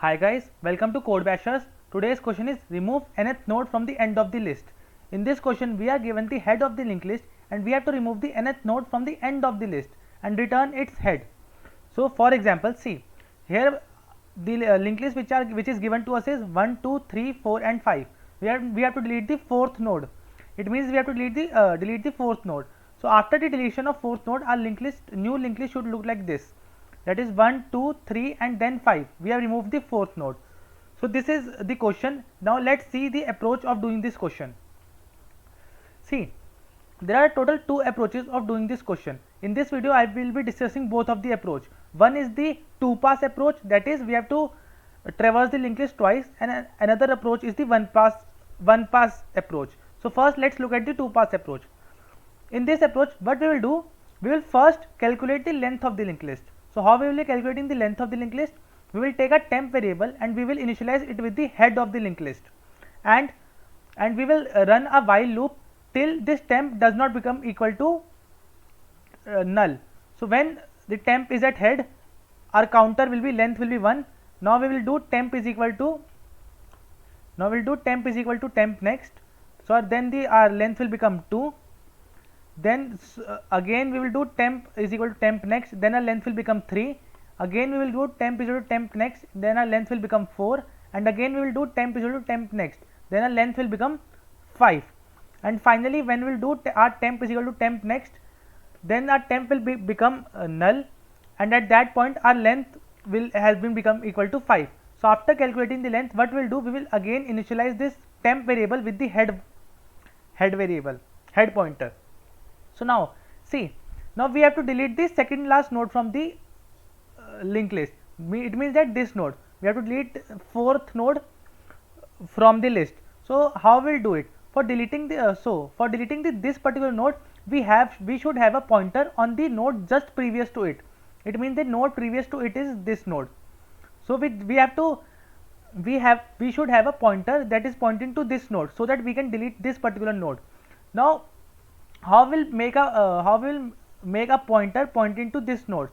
Hi guys, welcome to Code Bashers. Today's question is remove nth node from the end of the list. In this question we are given the head of the linked list and we have to remove the nth node from the end of the list and return its head. So for example, see here the linked list which is given to us is 1, 2, 3, 4 and 5. We have to delete the fourth node. It means we have to delete the fourth node. So after the deletion of fourth node, our new linked list should look like this. That is 1, 2, 3 and then 5. We have removed the fourth node. So this is the question. Now let's see the approach of doing this question. See, there are total two approaches of doing this question. In this video I will be discussing both of the approach. One is the two pass approach, that is we have to traverse the linked list twice, and another approach is the one pass approach. So first let's look at the two pass approach. In this approach what we will do, we will first calculate the length of the linked list. So how we will be calculating the length of the linked list? We will take a temp variable and we will initialize it with the head of the linked list, and we will run a while loop till this temp does not become equal to null. So when the temp is at head, our counter will be length will be 1. Now we will do temp is equal to temp next. So then our length will become 2. Then again we will do temp is equal to temp next, then our length will become 3. Again we will do temp is equal to temp next, then our length will become 4, and again we will do temp is equal to temp next, then our length will become 5. And finally when we will do our temp is equal to temp next, then our temp will become null, and at that point our length has been become equal to 5. So after calculating the length, what we will do, we will again initialize this temp variable with the head pointer. So now see, now we have to delete the second last node from the linked list. It means that this node, we have to delete fourth node from the list. So how we will do it? For deleting this particular node, we should have a pointer on the node just previous to it. It means the node previous to it is this node. So we should have a pointer that is pointing to this node, so that we can delete this particular node. Now how will make a pointer pointing to this node?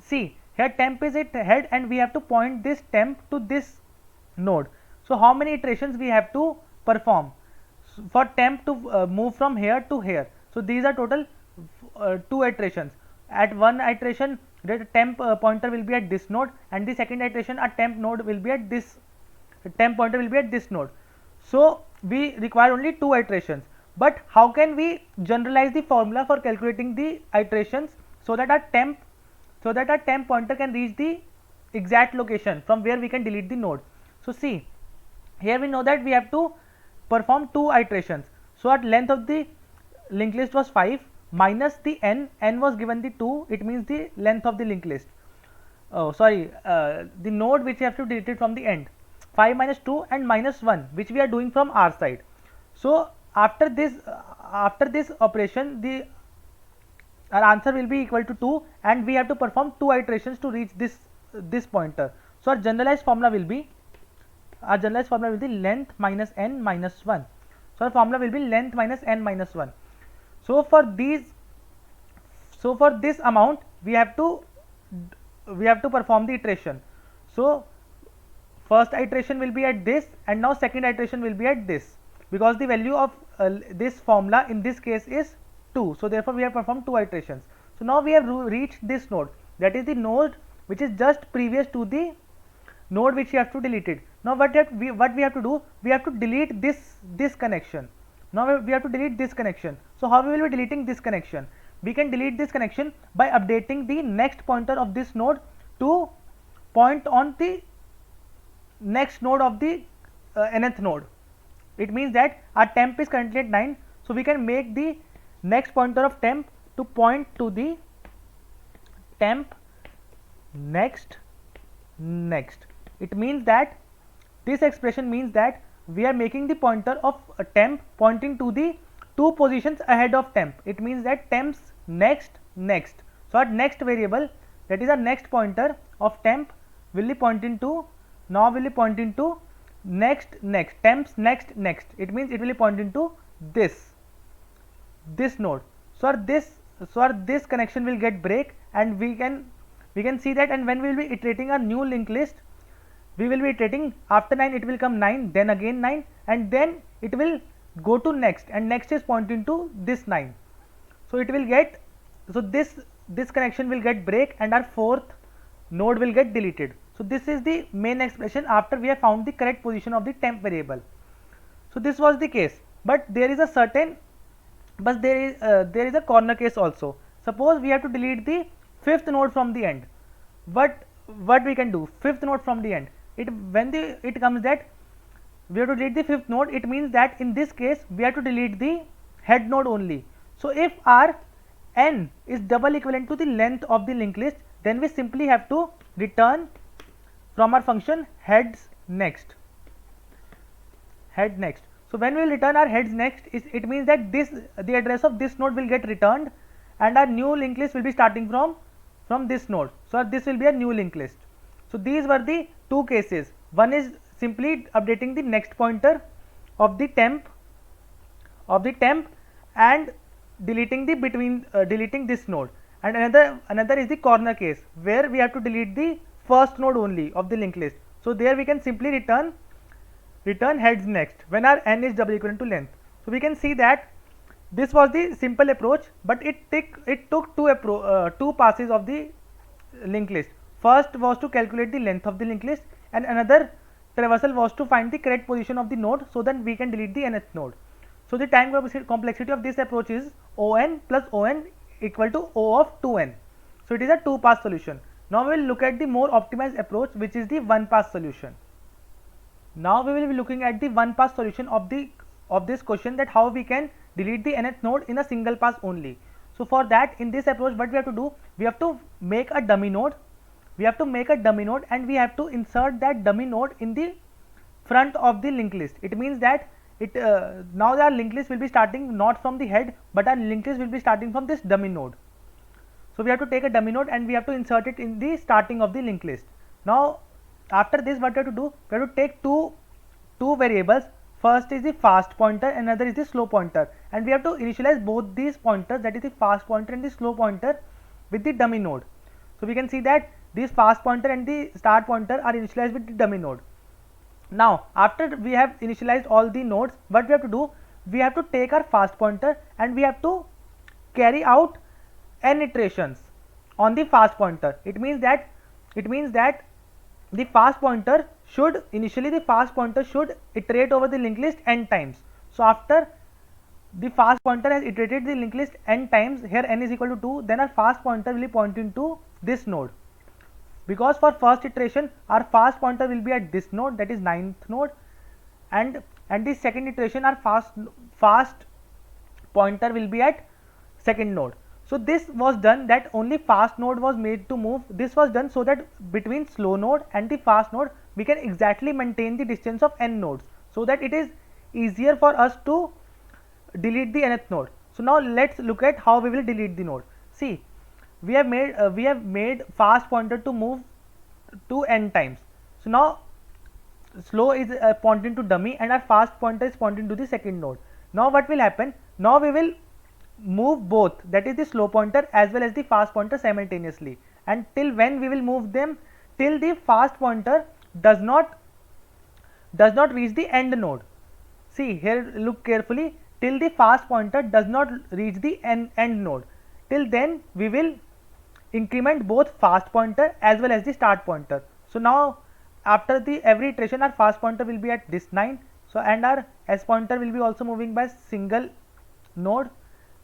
See, here temp is at head and we have to point this temp to this node. So how many iterations we have to perform for temp to move from here to here? So these are total 2 iterations. At one iteration the temp pointer will be at this node, and the second iteration a temp pointer will be at this node. So we require only 2 iterations. But how can we generalize the formula for calculating the iterations so that our temp pointer can reach the exact location from where we can delete the node? So see, here we know that we have to perform 2 iterations. So our length of the linked list was 5 minus the n was given the 2, it means the length of the linked list. The node which we have to delete it from the end. 5 minus 2 and minus 1, which we are doing from our side. So after this operation, our answer will be equal to 2, and we have to perform 2 iterations to reach this pointer. So our generalized formula will be length minus n minus 1. So our formula will be length minus n minus 1. So for this amount we have to perform the iteration. So first iteration will be at this, and now second iteration will be at this, because the value of this formula in this case is 2. So therefore we have performed 2 iterations. So now we have reached this node, that is the node which is just previous to the node which we have to delete it. Now what we have to do, we have to delete this connection. Now we have to delete this connection. So how we will be deleting this connection? We can delete this connection by updating the next pointer of this node to point on the next node of the nth node. It means that our temp is currently at 9, so we can make the next pointer of temp to point to the temp next. It means that this expression means that we are making the pointer of a temp pointing to the 2 positions ahead of temp. It means that temp's next. So our next variable, that is our next pointer of temp, will be pointing to next temp's next. It means it will be pointing to this node. So this connection will get break, and we can see that, and when we will be iterating our new linked list, we will be iterating. After 9 it will come 9, then again 9, and then it will go to next, and next is pointing to this 9. So it will get, so this connection will get break and our fourth node will get deleted. So this is the main expression after we have found the correct position of the temp variable. So this was the case, but there is a certain, but there is a corner case also. Suppose we have to delete the fifth node from the end. What we can do? Fifth node from the end. It comes that we have to delete the fifth node. It means that in this case we have to delete the head node only. So if our n is double equivalent to the length of the linked list, then we simply have to return from our function heads next. Head next. So when we will return our heads next, it means that the address of this node will get returned, and our new linked list will be starting from this node. So this will be a new linked list. So these were the two cases. One is simply updating the next pointer of the temp and deleting the deleting this node, and another is the corner case where we have to delete the first node only of the linked list. So there we can simply return heads next when our n is double equivalent to length. So we can see that this was the simple approach, but it took two passes of the linked list. First was to calculate the length of the linked list, and another traversal was to find the correct position of the node so that we can delete the nth node. So the time complexity of this approach is On plus On equal to O of 2n. So it is a two pass solution. Now we will look at the more optimized approach, which is the one pass solution. Now we will be looking at the one pass solution of this question, that how we can delete the nth node in a single pass only. So for that, in this approach, what we have to do, we have to make a dummy node. And we have to insert that dummy node in the front of the linked list. It means that now our linked list will be starting not from the head, but our linked list will be starting from this dummy node. So we have to take a dummy node and we have to insert it in the starting of the linked list. Now after this, what we have to do, we have to take two variables. First is the fast pointer, another is the slow pointer, and we have to initialize both these pointers, that is the fast pointer and the slow pointer, with the dummy node. So we can see that this fast pointer and the start pointer are initialized with the dummy node. Now after we have initialized all the nodes, what we have to do, we have to take our fast pointer and we have to carry out n iterations on the fast pointer. It means that the fast pointer should iterate over the linked list n times. So after the fast pointer has iterated the linked list n times, here n is equal to 2, then our fast pointer will be pointing to this node, because for first iteration our fast pointer will be at this node, that is 9th node, and the second iteration our fast pointer will be at second node. So this was done that only fast node was made to move. This was done so that between slow node and the fast node we can exactly maintain the distance of n nodes, so that it is easier for us to delete the nth node. So now let's look at how we will delete the node. See, we have made fast pointer to move to n times. So now slow is pointing to dummy and our fast pointer is pointing to the second node. Now what will happen? Now we will move both, that is the slow pointer as well as the fast pointer simultaneously, and till when we will move them, till the fast pointer does not reach the end node. See here, look carefully, till the fast pointer does not reach the end node, till then we will increment both fast pointer as well as the start pointer. So now after every iteration our fast pointer will be at this 9, so and our s pointer will be also moving by single node.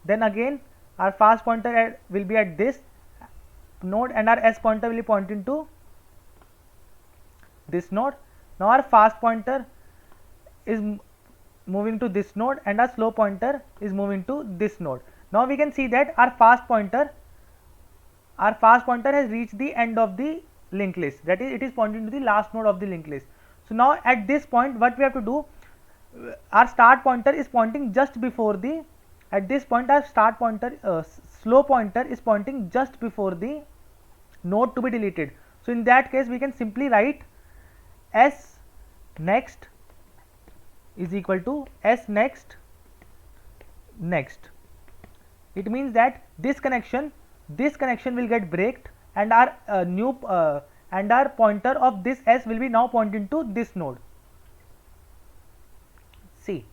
Then again our fast pointer will be at this node and our s pointer will be pointing to this node. Now our fast pointer is moving to this node and our slow pointer is moving to this node. Now we can see that our fast pointer has reached the end of the linked list, that is it is pointing to the last node of the linked list. So now at this point what we have to do, our start pointer is pointing just before the, at this point our start pointer slow pointer is pointing just before the node to be deleted. So in that case we can simply write s next is equal to s next next. It means that this connection will get breaked and our and our pointer of this S will be now pointing to this node C.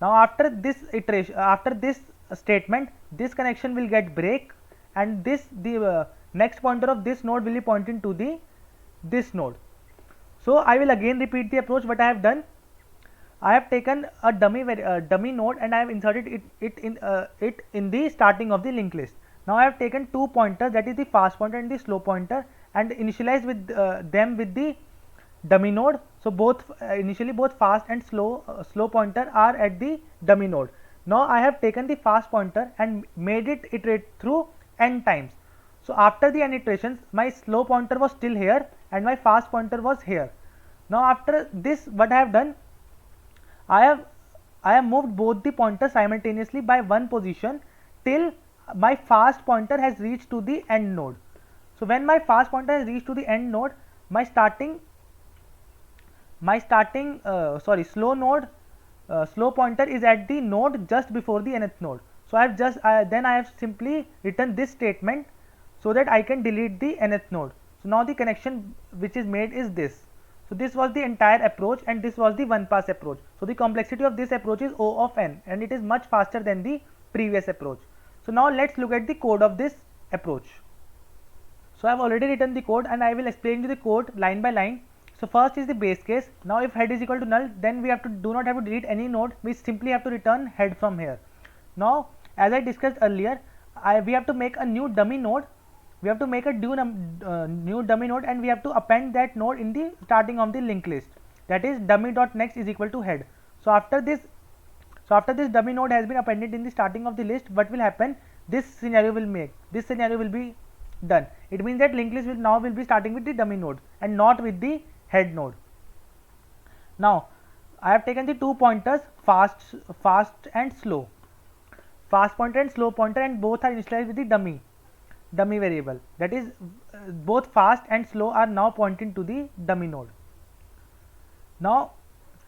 Now after this iteration, after this statement, this connection will get break, and the next pointer of this node will be pointing to this node. So I will again repeat the approach. What I have done, I have taken a dummy node and I have inserted it in the starting of the linked list. Now I have taken two pointers, that is the fast pointer and the slow pointer, and initialized with them with the dummy node. So both initially both fast and slow pointer are at the dummy node. Now I have taken the fast pointer and made it iterate through n times. So after the n iterations, my slow pointer was still here and my fast pointer was here. Now after this, what I have done, I have moved both the pointers simultaneously by one position till my fast pointer has reached to the end node. So when my fast pointer has reached to the end node, my slow pointer is at the node just before the nth node. So I have simply written this statement so that I can delete the nth node. So now the connection which is made is this. So this was the entire approach and this was the one pass approach. So the complexity of this approach is O of n and it is much faster than the previous approach. So now let's look at the code of this approach. So I have already written the code and I will explain you the code line by line. So first is the base case. Now if head is equal to null, then we do not have to delete any node, we simply have to return head from here. Now as I discussed earlier, we have to make a new dummy node. We have to make a new dummy node and we have to append that node in the starting of the linked list, that is dummy.next is equal to head. So after this dummy node has been appended in the starting of the list, what will happen, this scenario will be done. It means that linked list will be starting with the dummy node and not with the head node. Now I have taken the two pointers, fast and slow, fast pointer and slow pointer, and both are initialized with the dummy variable, that is both fast and slow are now pointing to the dummy node. Now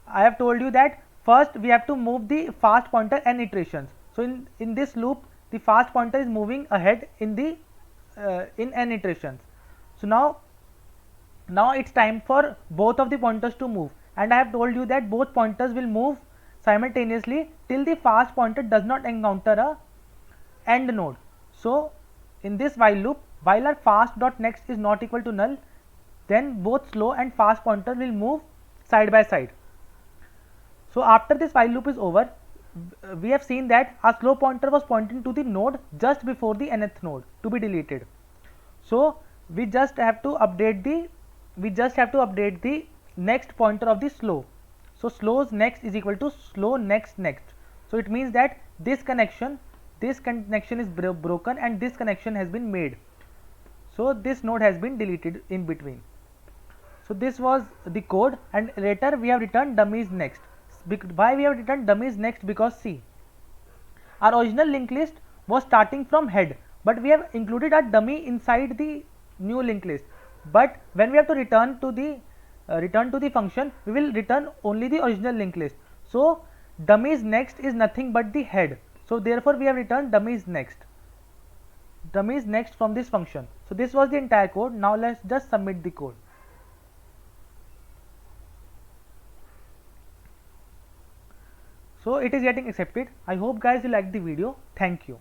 I have told you that first we have to move the fast pointer n iterations. So in this loop the fast pointer is moving ahead in n iterations. So now it's time for both of the pointers to move, and I have told you that both pointers will move simultaneously till the fast pointer does not encounter a end node. So in this while loop, while our fast.next is not equal to null, then both slow and fast pointer will move side by side. So after this while loop is over, we have seen that our slow pointer was pointing to the node just before the nth node to be deleted. So we just have to update the next pointer of the slow. So slow's next is equal to slow next. So it means that this connection is broken and this connection has been made. So this node has been deleted in between. So this was the code, and later we have returned dummies next. Why we have returned dummies next? Because see, our original linked list was starting from head, but we have included a dummy inside the new linked list. But when we have to return to the function, we will return only the original linked list. So dummies next is nothing but the head. So therefore we have returned dummies next from this function. So this was the entire code. Now let's just submit the code. So it is getting accepted. I hope guys you like the video. Thank you.